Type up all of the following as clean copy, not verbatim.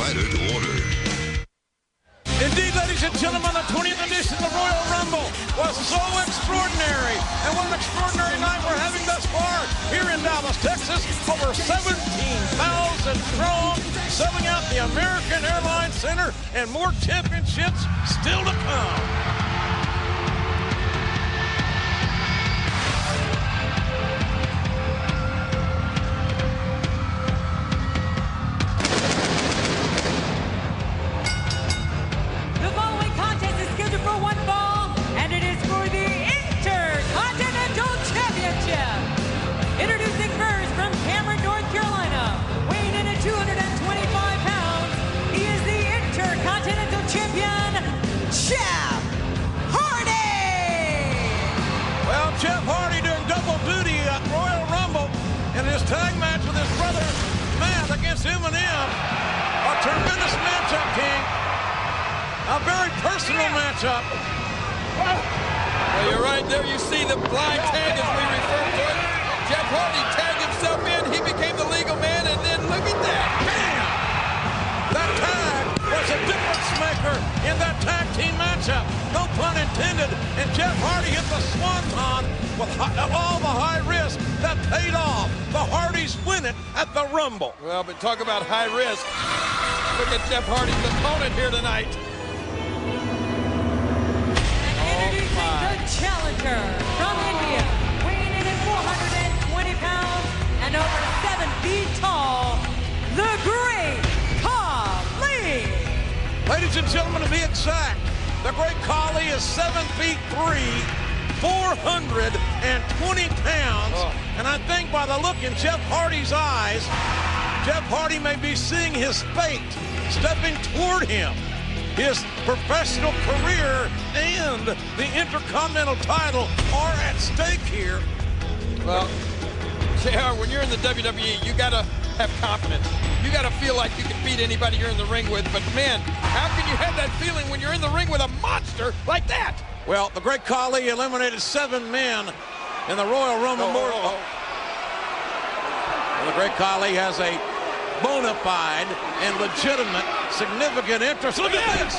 fighter to order. Indeed, ladies and gentlemen, the 20th edition of the Royal Rumble was so extraordinary. And what an extraordinary night we're having thus far here in Dallas, Texas. Over 17,000 strong, selling out the American Airlines Center, and more championships still to come. For one fall, and it is for the Intercontinental Championship. Introducing first from Cameron, North Carolina, weighing in at 225 pounds, he is the Intercontinental Champion, Jeff Hardy! Well, Jeff Hardy doing double duty at Royal Rumble in his tag match with his brother Matt against Eminem. A tremendous matchup, King. A very personal matchup. Well, you're right there. You see the blind tag as we refer to it. Jeff Hardy tagged himself in. He became the legal man, and then look at that. Bam! That tag was a difference maker in that tag team matchup. No pun intended. And Jeff Hardy hit the swanton with all the high risk that paid off. The Hardys win it at the Rumble. Well, but talk about high risk. Look at Jeff Hardy's opponent here tonight. The challenger from India, weighing in at 420 pounds and over 7 feet tall, the Great Khali. Ladies and gentlemen, to be exact, the Great Khali is 7 feet 3, 420 pounds. And I think by the look in Jeff Hardy's eyes, Jeff Hardy may be seeing his fate stepping toward him. His professional career and the Intercontinental title are at stake here. Well, JR, when you're in the WWE, you got to have confidence. You got to feel like you can beat anybody you're in the ring with. But, man, how can you have that feeling when you're in the ring with a monster like that? Well, the Great Khali eliminated 7 men in the Royal Rumble. Well, the Great Khali has a bona fide and legitimate significant interest. Look at this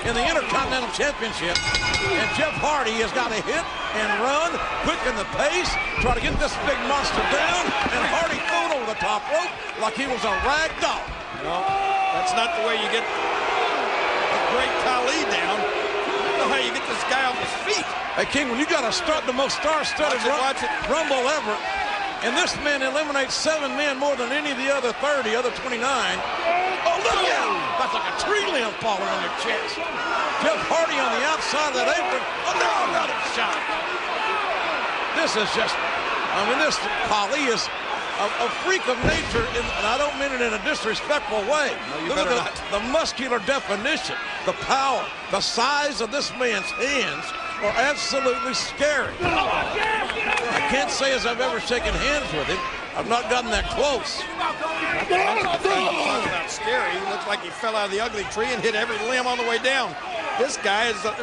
in the Intercontinental Championship. And Jeff Hardy has got to hit and run, quicken the pace, try to get this big monster down, and Hardy thrown over the top rope like he was a rag doll. No, that's not the way you get the Great Khali down. I don't know how you get this guy off his feet. Hey, King, when you got to start the most star-studded Rumble ever, and this man eliminates 7 men more than any of the other 30, other 29. Oh, look out! That's like a tree limb falling on your chest. Jeff Hardy on the outside of that apron. Oh, no, another shot. This is just, I mean, this Khali is a freak of nature, and I don't mean it in a disrespectful way. No, look at the muscular definition, the power, the size of this man's hands are absolutely scary. I can't say as I've ever shaken hands with him. I've not gotten that close. Talk about scary. He looks like he fell out of the ugly tree and hit every limb on the way down. This guy is a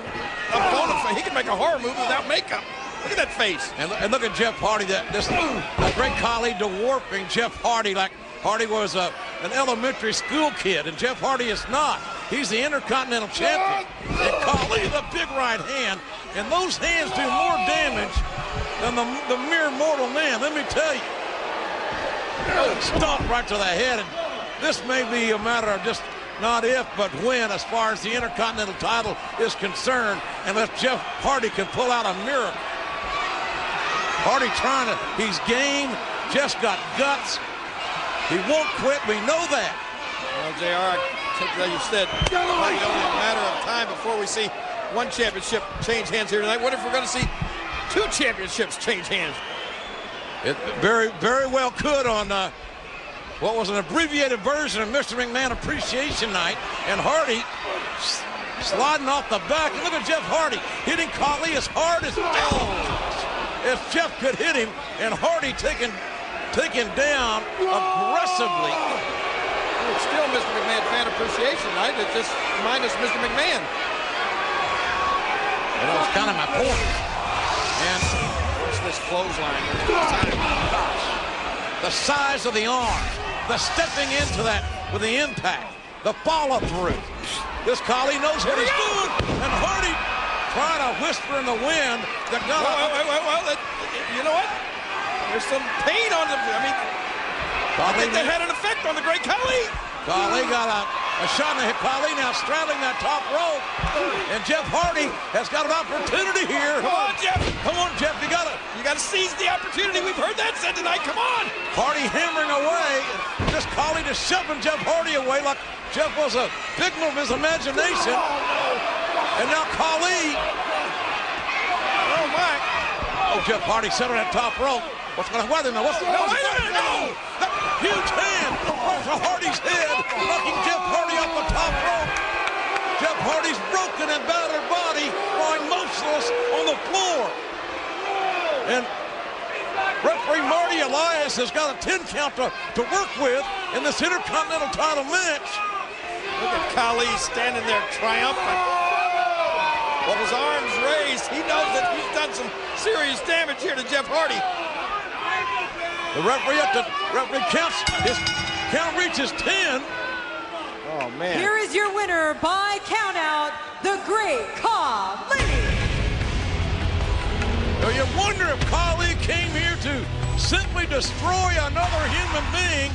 bona fide. He can make a horror movie without makeup. Look at that face. And look at Jeff Hardy. The Great Khali dwarfing Jeff Hardy like Hardy was an elementary school kid, and Jeff Hardy is not. He's the Intercontinental Champion. And Khali, the big right hand, and those hands do more damage than the mere mortal man, let me tell you. Stomp right to the head, and this may be a matter of just not if, but when, as far as the Intercontinental title is concerned, unless Jeff Hardy can pull out a miracle. Hardy trying to, he's game, Jeff's got guts. He won't quit, we know that. Well, JR, like you said, it's only a matter of time before we see one championship change hands here tonight. What if we're going to see 2 championships change hands? It very, very well could on what was an abbreviated version of Mr. McMahon Appreciation Night, and Hardy sliding off the back. And look at Jeff Hardy hitting Khali as hard as if Jeff could hit him, and Hardy taken down aggressively. It's still Mr. McMahon Fan Appreciation Night. It's just minus Mr. McMahon. And that was kind of my point. And what's this clothesline? the size of the arm, the stepping into that with the impact. the follow-through. This Khali knows what he's doing, and Hardy trying to whisper in the wind that got you know what? There's some pain on the, I mean, I think that had an effect on the great Khali. Khali got a shot in the hip. Khali now straddling that top rope. And Jeff Hardy has got an opportunity here. Come on, Jeff. Come on, Jeff. You gotta seize the opportunity. We've heard that said tonight. Come on. Hardy hammering away. Just Khali just shoving Jeff Hardy away like Jeff was a figment of his imagination. And now Khali. Oh, my. Oh, Jeff Hardy set on that top rope. What's going to weather now? Wait a minute, no! That huge hand right to Hardy's head, knocking Jeff Hardy off the top rope. Jeff Hardy's broken and battered body lying motionless on the floor. And referee Marty Elias has got a 10 count to work with in this Intercontinental title match. Look at Khali standing there triumphant. With his arms raised, he knows that he's done some serious damage here to Jeff Hardy. The referee counts. His count reaches 10. Oh, man. Here is your winner by countout, the Great Khali. So you wonder if Khali came here to simply destroy another human being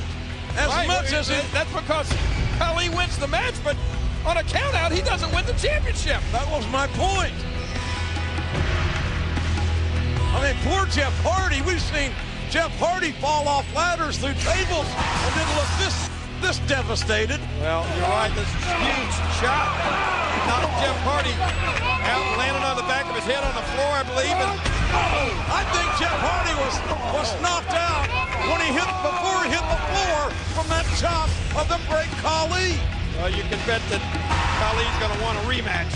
as much as it. That's because Khali wins the match, but on a countout, he doesn't win the championship. That was my point. I mean, poor Jeff Hardy. We've seen Jeff Hardy fall off ladders through tables and didn't look this devastated. Well, you're right. This is a huge shot. Knocked Jeff Hardy out, landed on the back of his head on the floor, I believe. And I think Jeff Hardy was knocked out before he hit the floor from that chop of the great Khali. Well, you can bet that Khali's going to want a rematch.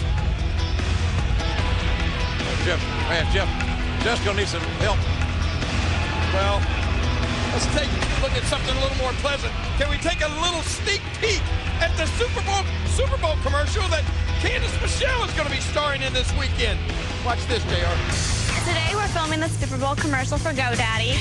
Jeff's going to need some help. Well, let's take a look at something a little more pleasant. Can we take a little sneak peek at the Super Bowl commercial that Candice Michelle is going to be starring in this weekend? Watch this, JR. Today we're filming the Super Bowl commercial for GoDaddy.